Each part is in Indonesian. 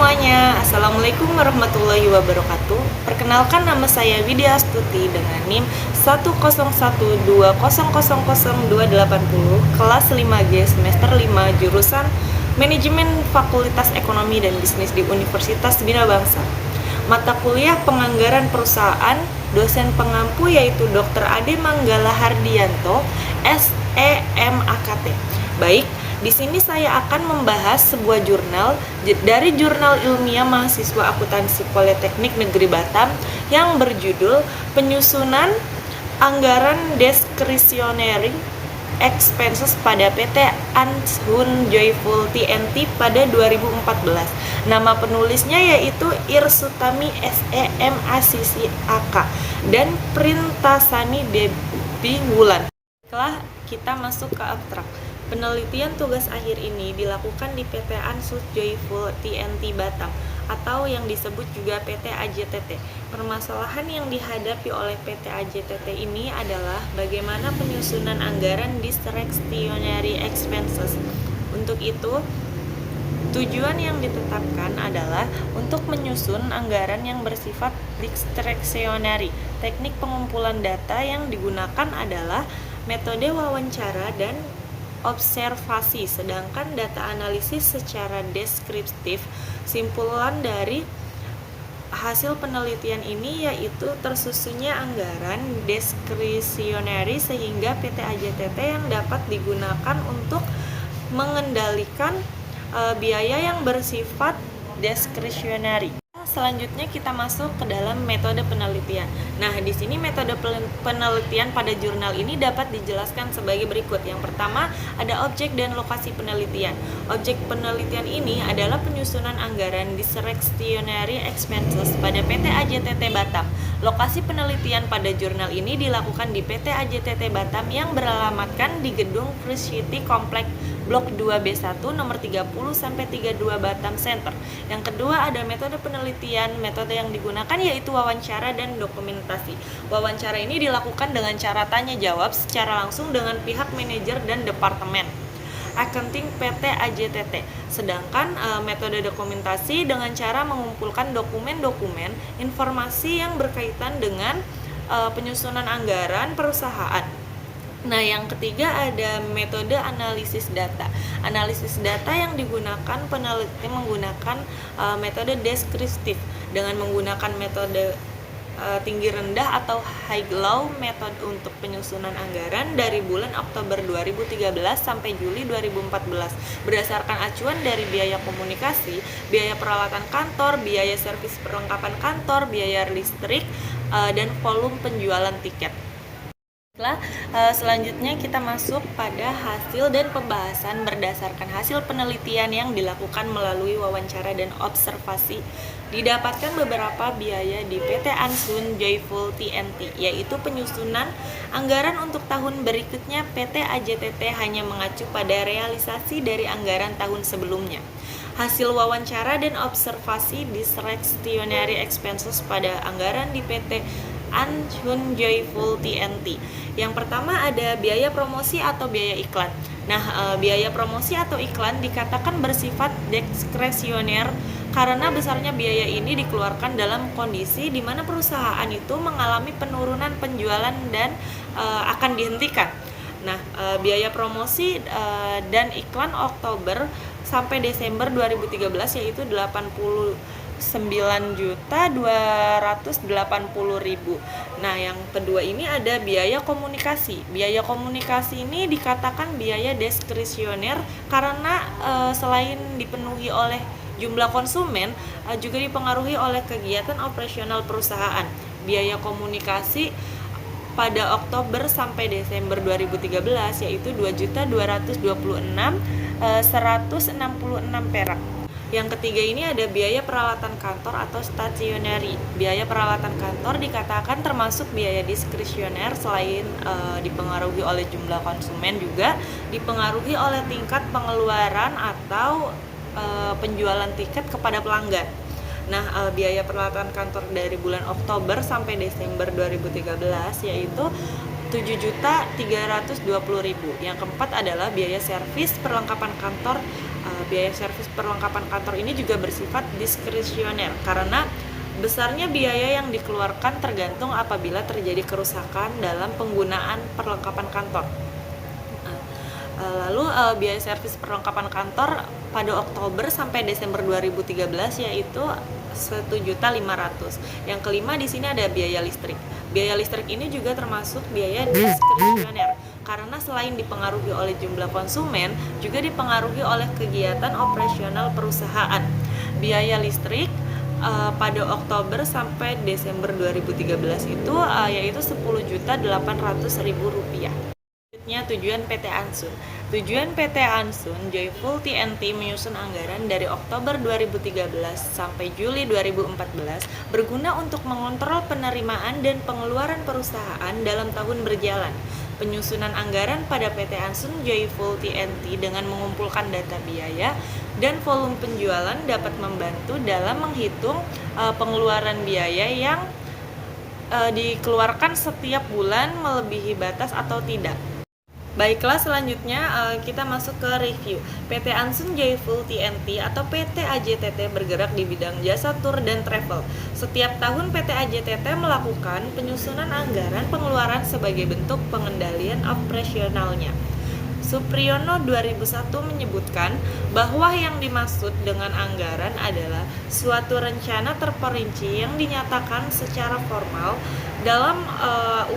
semuanya, Assalamualaikum warahmatullahi wabarakatuh. Perkenalkan, nama saya Widya Astuti dengan NIM 10120000280, kelas 5G semester 5, jurusan Manajemen Fakultas Ekonomi dan Bisnis di Universitas Bina Bangsa. Mata kuliah Penganggaran Perusahaan, dosen pengampu yaitu Dr. Ade Manggala Hardianto, SEMAKT. Baik, di sini saya akan membahas sebuah jurnal dari Jurnal Ilmiah Mahasiswa Akuntansi Politeknik Negeri Batam yang berjudul Penyusunan Anggaran Discretionary Expenses pada PT Anshun Joyful TNT pada 2014. Nama penulisnya yaitu Irsutami SEMACCAK dan Printasani Debbie Wulan. Setelah kita masuk ke abstrak. Penelitian tugas akhir ini dilakukan di PT Anshun Joyful TNT Batam atau yang disebut juga PT AJTT. Permasalahan yang dihadapi oleh PT AJTT ini adalah bagaimana penyusunan anggaran discretionary expenses. Untuk itu, tujuan yang ditetapkan adalah untuk menyusun anggaran yang bersifat discretionary. Teknik pengumpulan data yang digunakan adalah metode wawancara dan observasi, sedangkan data analisis secara deskriptif. Simpulan dari hasil penelitian ini yaitu tersusunnya anggaran discretionary sehingga PT AJTT yang dapat digunakan untuk mengendalikan biaya yang bersifat discretionary. Selanjutnya kita masuk ke dalam metode penelitian. Nah, di sini metode penelitian pada jurnal ini dapat dijelaskan sebagai berikut. Yang pertama, ada objek dan lokasi penelitian. Objek penelitian ini adalah penyusunan anggaran discretionary expenses pada PT AJTT Batam. Lokasi penelitian pada jurnal ini dilakukan di PT AJTT Batam yang beralamatkan di Gedung First City Komplek Blok 2B1 nomor 30-32 Batam Center. Yang kedua ada metode penelitian. Metode yang digunakan yaitu wawancara dan dokumentasi. Wawancara ini dilakukan dengan cara tanya jawab secara langsung dengan pihak manajer dan departemen accounting PT AJTT. Sedangkan metode dokumentasi dengan cara mengumpulkan dokumen-dokumen informasi yang berkaitan dengan penyusunan anggaran perusahaan. Nah, yang ketiga ada metode analisis data. Analisis data yang digunakan peneliti menggunakan metode deskriptif dengan menggunakan metode tinggi rendah atau high low method untuk penyusunan anggaran dari bulan Oktober 2013 sampai Juli 2014 berdasarkan acuan dari biaya komunikasi, biaya peralatan kantor, biaya servis perlengkapan kantor, biaya listrik, dan volume penjualan tiket. Selanjutnya kita masuk pada hasil dan pembahasan berdasarkan hasil penelitian yang dilakukan melalui wawancara dan observasi. Didapatkan beberapa biaya di PT Anshun Joyful TNT, yaitu penyusunan anggaran untuk tahun berikutnya. PT AJTT hanya mengacu pada realisasi dari anggaran tahun sebelumnya. Hasil wawancara dan observasi discretionary expenses pada anggaran di PT Anshun Joyful TNT. Yang pertama ada biaya promosi atau biaya iklan. Nah, biaya promosi atau iklan dikatakan bersifat diskresioner karena besarnya biaya ini dikeluarkan dalam kondisi di mana perusahaan itu mengalami penurunan penjualan dan akan dihentikan. Nah, biaya promosi dan iklan Oktober sampai Desember 2013 yaitu 89.280.000. Nah, yang kedua ini ada biaya komunikasi. Biaya komunikasi ini dikatakan biaya diskresioner karena selain dipenuhi oleh jumlah konsumen, juga dipengaruhi oleh kegiatan operasional perusahaan. Biaya komunikasi pada Oktober sampai Desember 2013 yaitu 2.226.166 perak. Yang ketiga ini ada biaya peralatan kantor atau stationery. Biaya peralatan kantor dikatakan termasuk biaya diskresioner selain dipengaruhi oleh jumlah konsumen, juga dipengaruhi oleh tingkat pengeluaran atau penjualan tiket kepada pelanggan. Nah, biaya peralatan kantor dari bulan Oktober sampai Desember 2013 yaitu 7.320.000. Yang keempat adalah biaya servis perlengkapan kantor biaya servis perlengkapan kantor ini juga bersifat diskresioner karena besarnya biaya yang dikeluarkan tergantung apabila terjadi kerusakan dalam penggunaan perlengkapan kantor. Lalu biaya servis perlengkapan kantor pada Oktober sampai Desember 2013 yaitu 1.500.000. Yang kelima di sini ada biaya listrik. Biaya listrik ini juga termasuk biaya diskresioner karena selain dipengaruhi oleh jumlah konsumen, juga dipengaruhi oleh kegiatan operasional perusahaan. Biaya listrik pada Oktober sampai Desember 2013 itu yaitu Rp10.800.000. Tujuan PT Ansun. Tujuan PT Ansun Joyful TNT menyusun anggaran dari Oktober 2013 sampai Juli 2014 berguna untuk mengontrol penerimaan dan pengeluaran perusahaan dalam tahun berjalan. Penyusunan anggaran pada PT Ansun Joyful TNT dengan mengumpulkan data biaya dan volume penjualan dapat membantu dalam menghitung pengeluaran biaya yang dikeluarkan setiap bulan melebihi batas atau tidak. Baiklah, selanjutnya kita masuk ke review. PT Ansun Joyful TNT atau PT AJTT bergerak di bidang jasa tur dan travel. Setiap tahun PT AJTT melakukan penyusunan anggaran pengeluaran sebagai bentuk pengendalian operasionalnya. Supriyono 2001 menyebutkan bahwa yang dimaksud dengan anggaran adalah suatu rencana terperinci yang dinyatakan secara formal dalam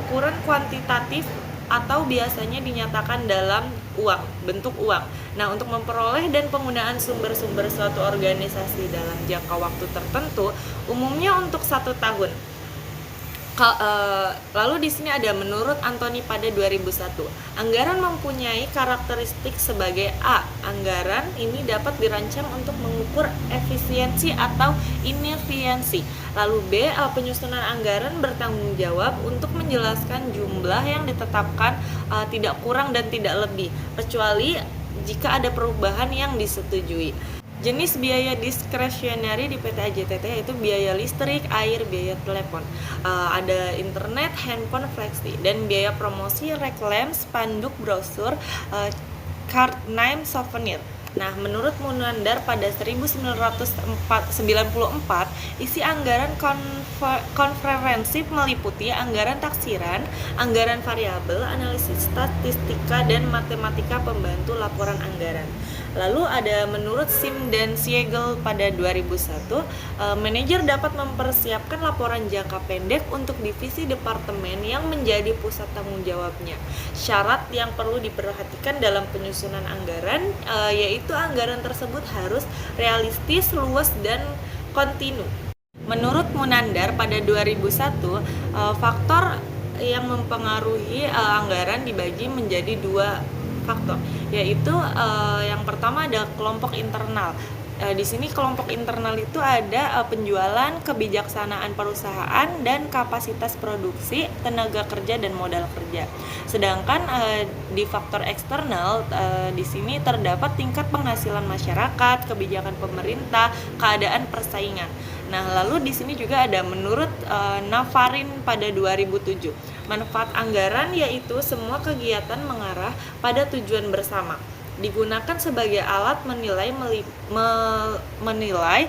ukuran kuantitatif atau biasanya dinyatakan dalam uang, bentuk uang. Nah, untuk memperoleh dan penggunaan sumber-sumber suatu organisasi dalam jangka waktu tertentu, umumnya untuk 1 tahun. Lalu di sini ada menurut Anthony pada 2001, anggaran mempunyai karakteristik sebagai A. Anggaran ini dapat dirancang untuk mengukur efisiensi atau inefisiensi. Lalu B. Penyusunan anggaran bertanggung jawab untuk menjelaskan jumlah yang ditetapkan tidak kurang dan tidak lebih, kecuali jika ada perubahan yang disetujui. Jenis biaya diskresioneri di PT AJTT yaitu biaya listrik, air, biaya telepon, ada internet, handphone, flexi, dan biaya promosi, reklam, spanduk, brosur, card name, souvenir. Nah, menurut Munandar pada 1994, isi anggaran konferensi meliputi anggaran taksiran, anggaran variabel, analisis statistika, dan matematika pembantu laporan anggaran. Lalu ada menurut Sim dan Siegel pada 2001, manajer dapat mempersiapkan laporan jangka pendek untuk divisi departemen yang menjadi pusat tanggung jawabnya. Syarat yang perlu diperhatikan dalam penyusunan anggaran yaitu anggaran tersebut harus realistis, luas, dan kontinu. Menurut Munandar pada 2001, faktor yang mempengaruhi anggaran dibagi menjadi 2 faktor, yaitu yang pertama ada kelompok internal. Di sini kelompok internal itu ada penjualan, kebijaksanaan perusahaan, dan kapasitas produksi, tenaga kerja, dan modal kerja. Sedangkan di faktor eksternal di sini terdapat tingkat penghasilan masyarakat, kebijakan pemerintah, keadaan persaingan. Nah, lalu di sini juga ada menurut Navarin pada 2007, manfaat anggaran yaitu semua kegiatan mengarah pada tujuan bersama, digunakan sebagai alat menilai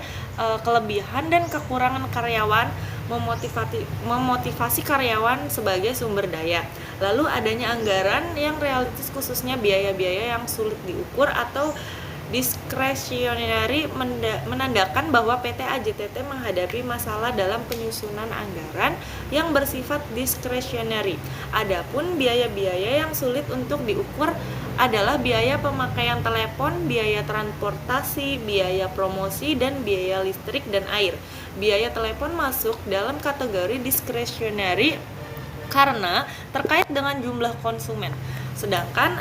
kelebihan dan kekurangan karyawan, memotivasi karyawan sebagai sumber daya. Lalu adanya anggaran yang realistis khususnya biaya-biaya yang sulit diukur atau diskresioneri menandakan bahwa PT AJTT menghadapi masalah dalam penyusunan anggaran yang bersifat diskresioneri. Adapun biaya-biaya yang sulit untuk diukur adalah biaya pemakaian telepon, biaya transportasi, biaya promosi, dan biaya listrik dan air. Biaya telepon masuk dalam kategori diskresioneri karena terkait dengan jumlah konsumen. Sedangkan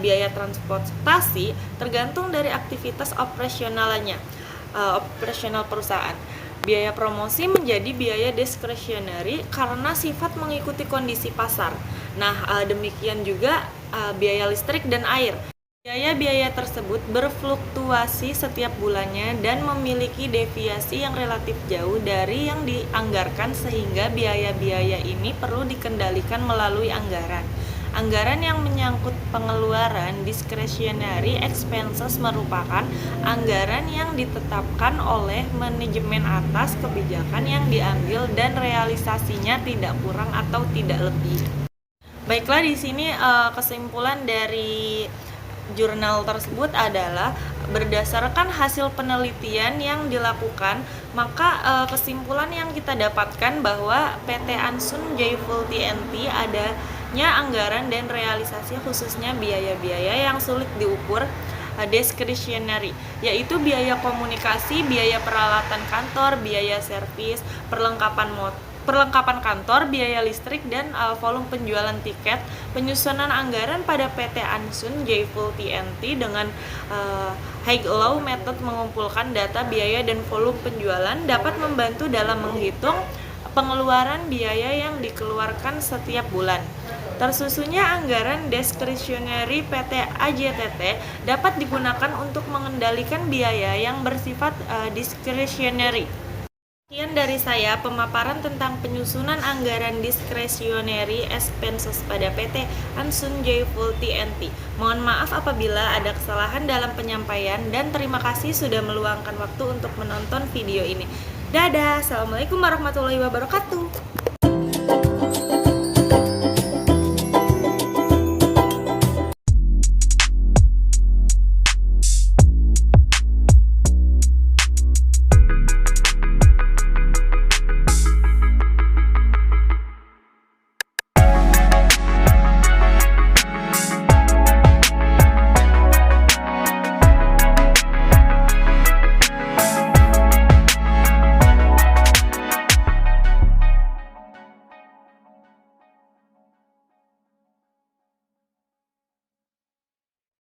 biaya transportasi tergantung dari aktivitas operasionalnya, operasional perusahaan. Biaya promosi menjadi biaya diskresioneri karena sifat mengikuti kondisi pasar. Nah, demikian juga biaya listrik dan air. Biaya-biaya tersebut berfluktuasi setiap bulannya dan memiliki deviasi yang relatif jauh dari yang dianggarkan sehingga biaya-biaya ini perlu dikendalikan melalui anggaran. Anggaran yang menyangkut pengeluaran discretionary expenses merupakan anggaran yang ditetapkan oleh manajemen atas kebijakan yang diambil dan realisasinya tidak kurang atau tidak lebih. Baiklah, di sini kesimpulan dari jurnal tersebut adalah berdasarkan hasil penelitian yang dilakukan, maka kesimpulan yang kita dapatkan bahwa PT Ansun Joyful TNT adanya anggaran dan realisasi khususnya biaya-biaya yang sulit diukur discretionary, yaitu biaya komunikasi, biaya peralatan kantor, biaya servis, perlengkapan kantor, biaya listrik, dan volume penjualan tiket. Penyusunan anggaran pada PT Ansun Joyful TNT dengan high-low method mengumpulkan data biaya dan volume penjualan dapat membantu dalam menghitung pengeluaran biaya yang dikeluarkan setiap bulan. Tersusunnya anggaran discretionary PT AJTT dapat digunakan untuk mengendalikan biaya yang bersifat discretionary. Sekian dari saya pemaparan tentang penyusunan anggaran discretionary expenses pada PT Ansun Joyful TNT. Mohon maaf apabila ada kesalahan dalam penyampaian dan terima kasih sudah meluangkan waktu untuk menonton video ini. Dadah, Assalamualaikum warahmatullahi wabarakatuh.